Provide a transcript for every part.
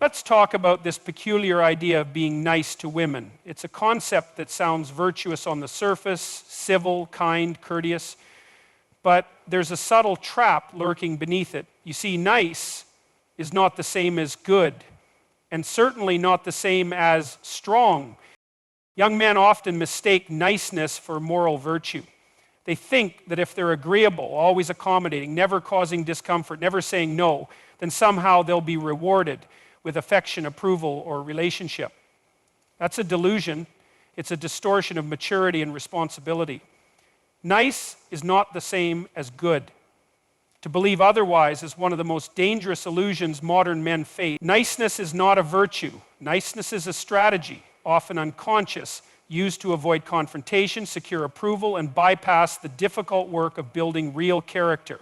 Let's talk about this peculiar idea of being nice to women. It's a concept that sounds virtuous on the surface, civil, kind, courteous, but there's a subtle trap lurking beneath it. You see, nice is not the same as good, and certainly not the same as strong. Young men often mistake niceness for moral virtue. They think that if they're agreeable, always accommodating, never causing discomfort, never saying no, then somehow they'll be rewarded with affection, approval, or relationship. That's a delusion. It's a distortion of maturity and responsibility. Nice is not the same as good. To believe otherwise is one of the most dangerous illusions modern men face. Niceness is not a virtue. Niceness is a strategy, often unconscious, used to avoid confrontation, secure approval, and bypass the difficult work of building real character.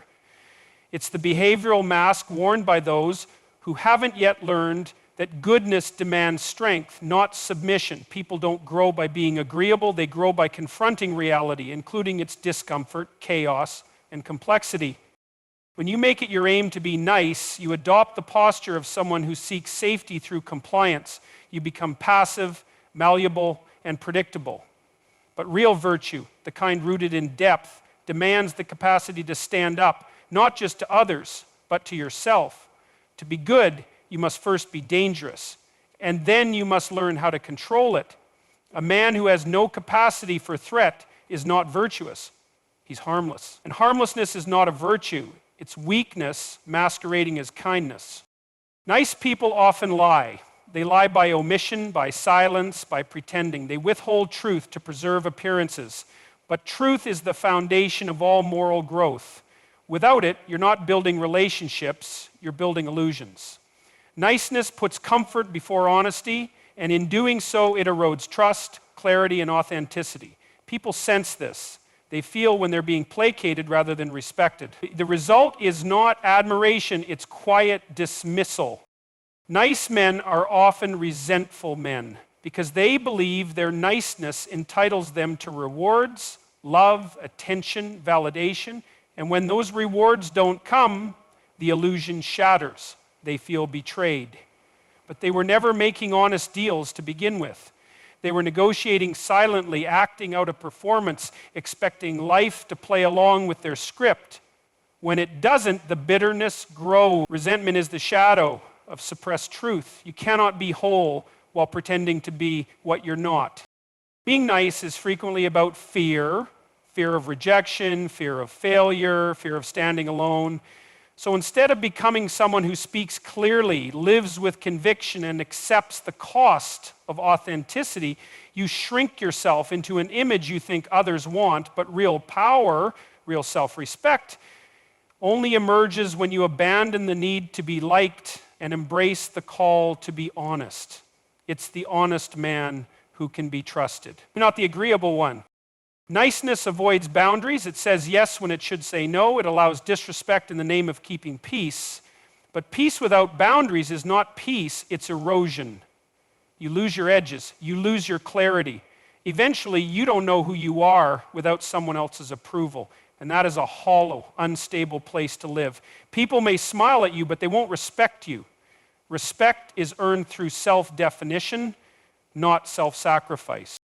It's the behavioral mask worn by those who haven't yet learned that goodness demands strength, not submission. People don't grow by being agreeable, they grow by confronting reality, including its discomfort, chaos, and complexity. When you make it your aim to be nice, you adopt the posture of someone who seeks safety through compliance. You become passive, malleable, and predictable. But real virtue, the kind rooted in depth, demands the capacity to stand up, not just to others, but to yourself. To be good, you must first be dangerous, and then you must learn how to control it. A man who has no capacity for threat is not virtuous. He's harmless. And harmlessness is not a virtue. It's weakness masquerading as kindness. Nice people often lie. They lie by omission, by silence, by pretending. They withhold truth to preserve appearances. But truth is the foundation of all moral growth. Without it, you're not building relationships, you're building illusions. Niceness puts comfort before honesty, and in doing so, it erodes trust, clarity, and authenticity. People sense this. They feel when they're being placated rather than respected. The result is not admiration, it's quiet dismissal. Nice men are often resentful men because they believe their niceness entitles them to rewards, love, attention, validation, and when those rewards don't come, the illusion shatters. They feel betrayed. But they were never making honest deals to begin with. They were negotiating silently, acting out a performance, expecting life to play along with their script. When it doesn't, the bitterness grows. Resentment is the shadow of suppressed truth. You cannot be whole while pretending to be what you're not. Being nice is frequently about fear of rejection, fear of failure, fear of standing alone. So instead of becoming someone who speaks clearly, lives with conviction, and accepts the cost of authenticity, you shrink yourself into an image you think others want, but real power, real self-respect, only emerges when you abandon the need to be liked and embrace the call to be honest. It's the honest man who can be trusted, not the agreeable one. Niceness avoids boundaries. It says yes when it should say no. It allows disrespect in the name of keeping peace. But peace without boundaries is not peace, it's erosion. You lose your edges. You lose your clarity. Eventually, you don't know who you are without someone else's approval. And that is a hollow, unstable place to live. People may smile at you, but they won't respect you. Respect is earned through self-definition, not self-sacrifice.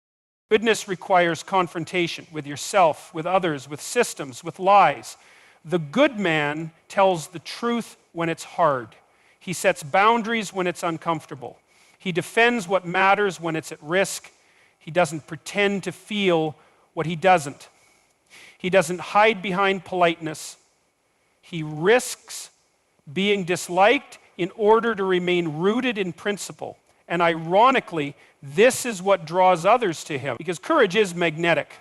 Goodness requires confrontation with yourself, with others, with systems, with lies. The good man tells the truth when it's hard. He sets boundaries when it's uncomfortable. He defends what matters when it's at risk. He doesn't pretend to feel what he doesn't. He doesn't hide behind politeness. He risks being disliked in order to remain rooted in principle. And ironically, this is what draws others to him, because courage is magnetic.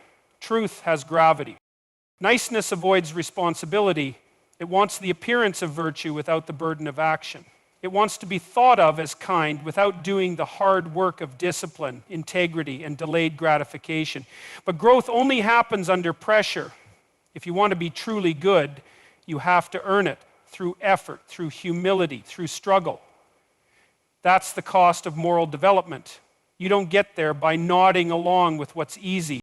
Truth has gravity. Niceness avoids responsibility. It wants the appearance of virtue without the burden of action. It wants to be thought of as kind without doing the hard work of discipline, integrity, and delayed gratification. But growth only happens under pressure. If you want to be truly good, you have to earn it through effort, through humility, through struggle. That's the cost of moral development. You don't get there by nodding along with what's easy.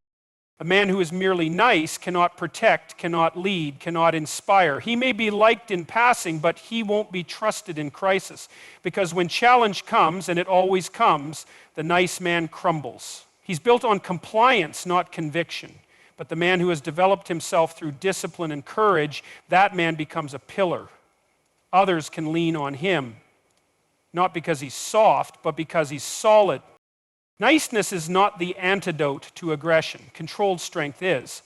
A man who is merely nice cannot protect, cannot lead, cannot inspire. He may be liked in passing, but he won't be trusted in crisis. Because when challenge comes, and it always comes, the nice man crumbles. He's built on compliance, not conviction. But the man who has developed himself through discipline and courage, that man becomes a pillar. Others can lean on him, not because he's soft, but because he's solid. Niceness is not the antidote to aggression. Controlled strength is.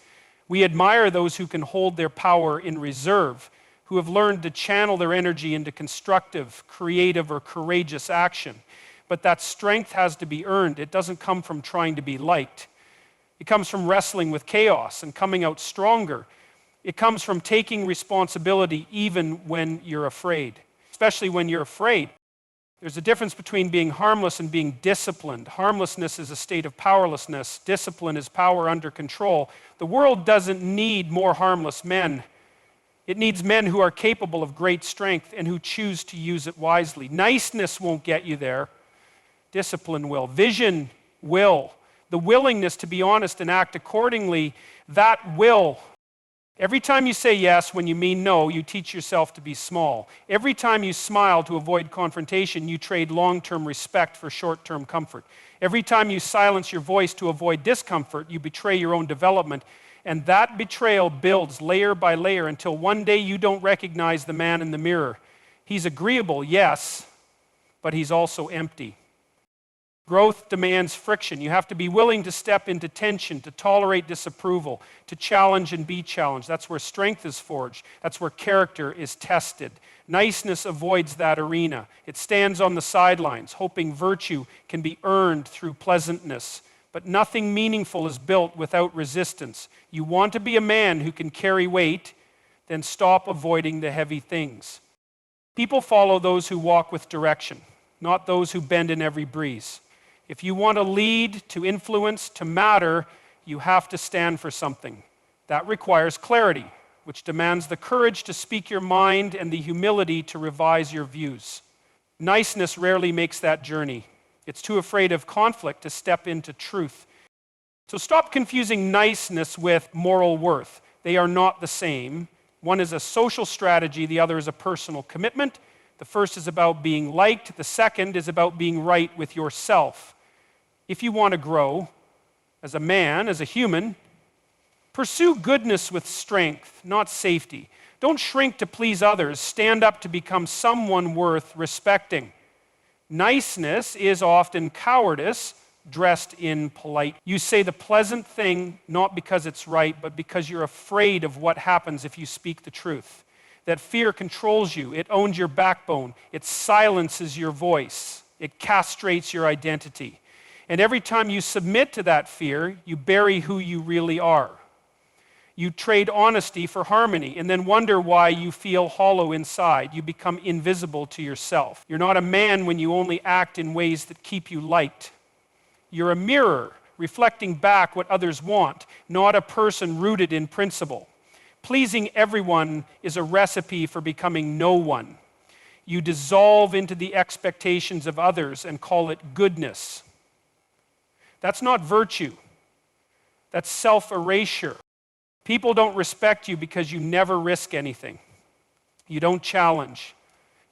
We admire those who can hold their power in reserve, who have learned to channel their energy into constructive, creative, or courageous action. But that strength has to be earned. It doesn't come from trying to be liked. It comes from wrestling with chaos and coming out stronger. It comes from taking responsibility even when you're afraid, especially when you're afraid. There's a difference between being harmless and being disciplined. Harmlessness is a state of powerlessness. Discipline is power under control. The world doesn't need more harmless men. It needs men who are capable of great strength and who choose to use it wisely. Niceness won't get you there. Discipline will. Vision will. The willingness to be honest and act accordingly, that will. Every time you say yes when you mean no, you teach yourself to be small. Every time you smile to avoid confrontation, you trade long-term respect for short-term comfort. Every time you silence your voice to avoid discomfort, you betray your own development. And that betrayal builds layer by layer until one day you don't recognize the man in the mirror. He's agreeable, yes, but he's also empty. Growth demands friction. You have to be willing to step into tension, to tolerate disapproval, to challenge and be challenged. That's where strength is forged. That's where character is tested. Niceness avoids that arena. It stands on the sidelines, hoping virtue can be earned through pleasantness. But nothing meaningful is built without resistance. You want to be a man who can carry weight, then stop avoiding the heavy things. People follow those who walk with direction, not those who bend in every breeze. If you want to lead, to influence, to matter, you have to stand for something. That requires clarity, which demands the courage to speak your mind and the humility to revise your views. Niceness rarely makes that journey. It's too afraid of conflict to step into truth. So stop confusing niceness with moral worth. They are not the same. One is a social strategy, the other is a personal commitment. The first is about being liked, the second is about being right with yourself. If you want to grow as a man, as a human, pursue goodness with strength, not safety. Don't shrink to please others. Stand up to become someone worth respecting. Niceness is often cowardice dressed in polite. You say the pleasant thing not because it's right, but because you're afraid of what happens if you speak the truth. That fear controls you. It owns your backbone. It silences your voice. It castrates your identity. And every time you submit to that fear, you bury who you really are. You trade honesty for harmony and then wonder why you feel hollow inside. You become invisible to yourself. You're not a man when you only act in ways that keep you liked. You're a mirror reflecting back what others want, not a person rooted in principle. Pleasing everyone is a recipe for becoming no one. You dissolve into the expectations of others and call it goodness. That's not virtue. That's self-erasure. People don't respect you because you never risk anything. You don't challenge.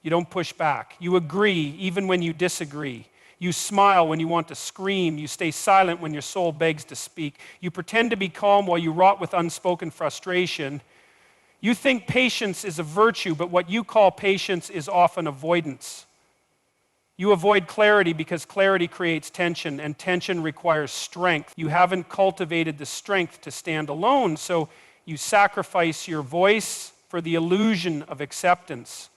You don't push back. You agree even when you disagree. You smile when you want to scream. You stay silent when your soul begs to speak. You pretend to be calm while you rot with unspoken frustration. You think patience is a virtue, but what you call patience is often avoidance. You avoid clarity because clarity creates tension, and tension requires strength. You haven't cultivated the strength to stand alone, so you sacrifice your voice for the illusion of acceptance.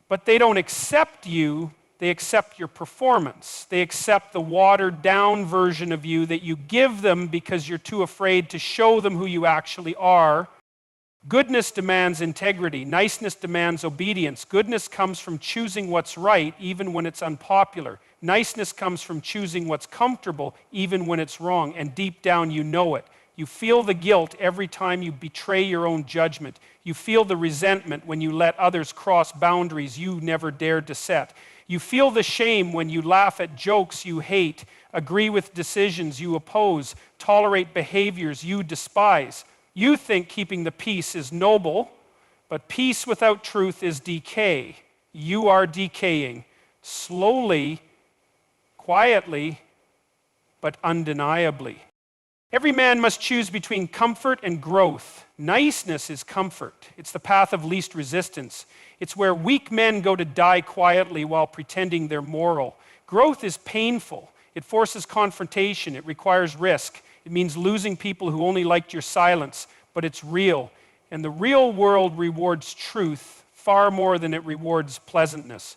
But they don't accept you, they accept your performance. They accept the watered-down version of you that you give them because you're too afraid to show them who you actually are. Goodness demands integrity. Niceness demands obedience. Goodness comes from choosing what's right, even when it's unpopular. Niceness comes from choosing what's comfortable, even when it's wrong. And deep down, you know it. You feel the guilt every time you betray your own judgment. You feel the resentment when you let others cross boundaries you never dared to set. You feel the shame when you laugh at jokes you hate, agree with decisions you oppose, tolerate behaviors you despise. You think keeping the peace is noble, but peace without truth is decay. You are decaying, slowly, quietly, but undeniably. Every man must choose between comfort and growth. Niceness is comfort. It's the path of least resistance. It's where weak men go to die quietly while pretending they're moral. Growth is painful. It forces confrontation. It requires risk. It means losing people who only liked your silence, but it's real. And the real world rewards truth far more than it rewards pleasantness.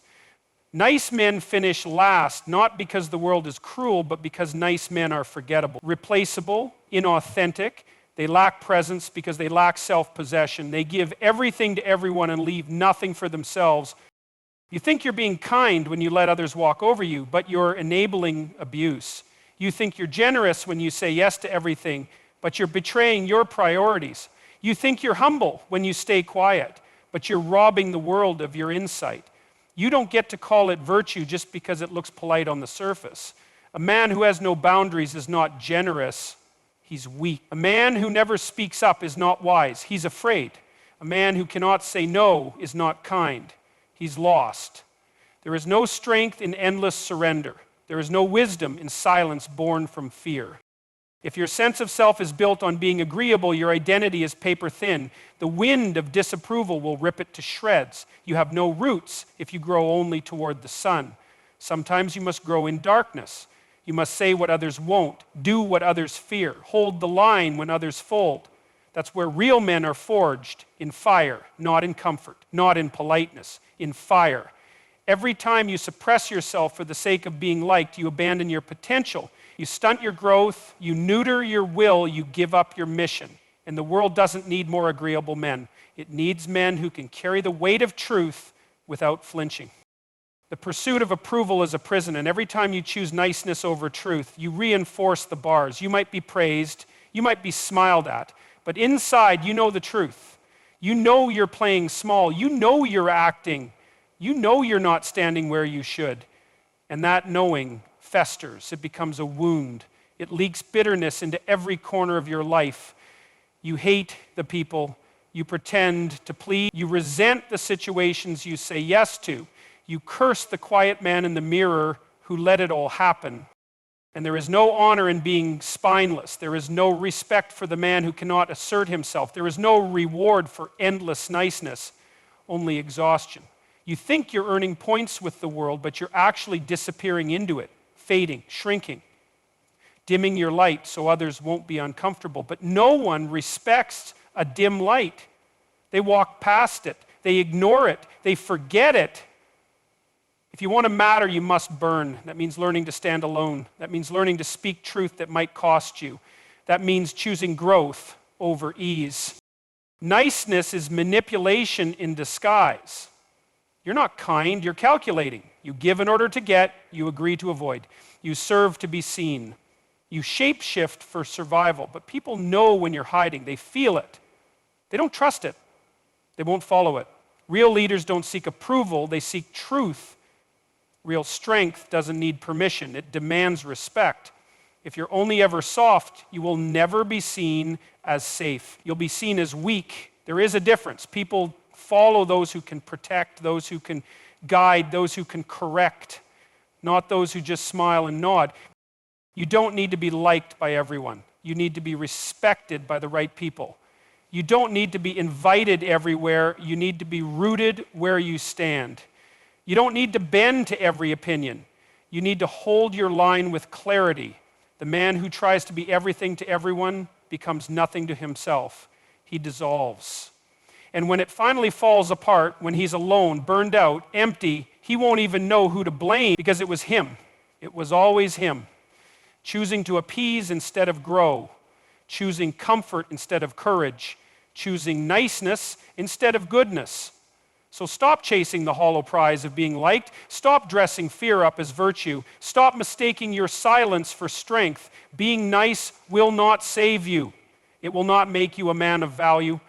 Nice men finish last, not because the world is cruel, but because nice men are forgettable, replaceable, inauthentic. They lack presence because they lack self-possession. They give everything to everyone and leave nothing for themselves. You think you're being kind when you let others walk over you, but you're enabling abuse. You think you're generous when you say yes to everything, but you're betraying your priorities. You think you're humble when you stay quiet, but you're robbing the world of your insight. You don't get to call it virtue just because it looks polite on the surface. A man who has no boundaries is not generous, he's weak. A man who never speaks up is not wise, he's afraid. A man who cannot say no is not kind, he's lost. There is no strength in endless surrender. There is no wisdom in silence born from fear. If your sense of self is built on being agreeable, your identity is paper thin. The wind of disapproval will rip it to shreds. You have no roots if you grow only toward the sun. Sometimes you must grow in darkness. You must say what others won't, do what others fear, hold the line when others fold. That's where real men are forged, in fire, not in comfort, not in politeness, in fire. Every time you suppress yourself for the sake of being liked, you abandon your potential. You stunt your growth, you neuter your will, you give up your mission. And the world doesn't need more agreeable men. It needs men who can carry the weight of truth without flinching. The pursuit of approval is a prison, and every time you choose niceness over truth, you reinforce the bars. You might be praised, you might be smiled at, but inside you know the truth. You know you're playing small, you know you're acting, you know you're not standing where you should. And that knowing festers, it becomes a wound. It leaks bitterness into every corner of your life. You hate the people, you pretend to plead, you resent the situations you say yes to. You curse the quiet man in the mirror who let it all happen. And there is no honor in being spineless. There is no respect for the man who cannot assert himself. There is no reward for endless niceness, only exhaustion. You think you're earning points with the world, but you're actually disappearing into it, fading, shrinking, dimming your light so others won't be uncomfortable. But no one respects a dim light. They walk past it. They ignore it. They forget it. If you want to matter, you must burn. That means learning to stand alone. That means learning to speak truth that might cost you. That means choosing growth over ease. Niceness is manipulation in disguise. You're not kind, you're calculating. You give in order to get, you agree to avoid. You serve to be seen. You shapeshift for survival, but people know when you're hiding. They feel it. They don't trust it. They won't follow it. Real leaders don't seek approval, they seek truth. Real strength doesn't need permission, it demands respect. If you're only ever soft, you will never be seen as safe. You'll be seen as weak. There is a difference. People follow those who can protect, those who can guide, those who can correct, not those who just smile and nod. You don't need to be liked by everyone. You need to be respected by the right people. You don't need to be invited everywhere. You need to be rooted where you stand. You don't need to bend to every opinion. You need to hold your line with clarity. The man who tries to be everything to everyone becomes nothing to himself. He dissolves. And when it finally falls apart, when he's alone, burned out, empty, he won't even know who to blame because it was him. It was always him. Choosing to appease instead of grow. Choosing comfort instead of courage. Choosing niceness instead of goodness. So stop chasing the hollow prize of being liked. Stop dressing fear up as virtue. Stop mistaking your silence for strength. Being nice will not save you. It will not make you a man of value.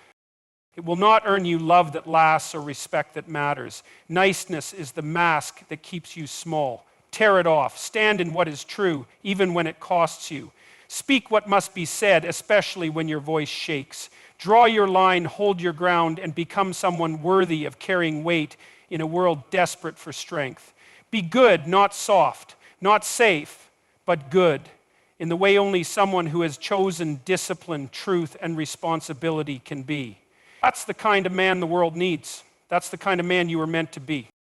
It will not earn you love that lasts or respect that matters. Niceness is the mask that keeps you small. Tear it off. Stand in what is true, even when it costs you. Speak what must be said, especially when your voice shakes. Draw your line, hold your ground, and become someone worthy of carrying weight in a world desperate for strength. Be good, not soft, not safe, but good, in the way only someone who has chosen discipline, truth, and responsibility can be. That's the kind of man the world needs. That's the kind of man you were meant to be.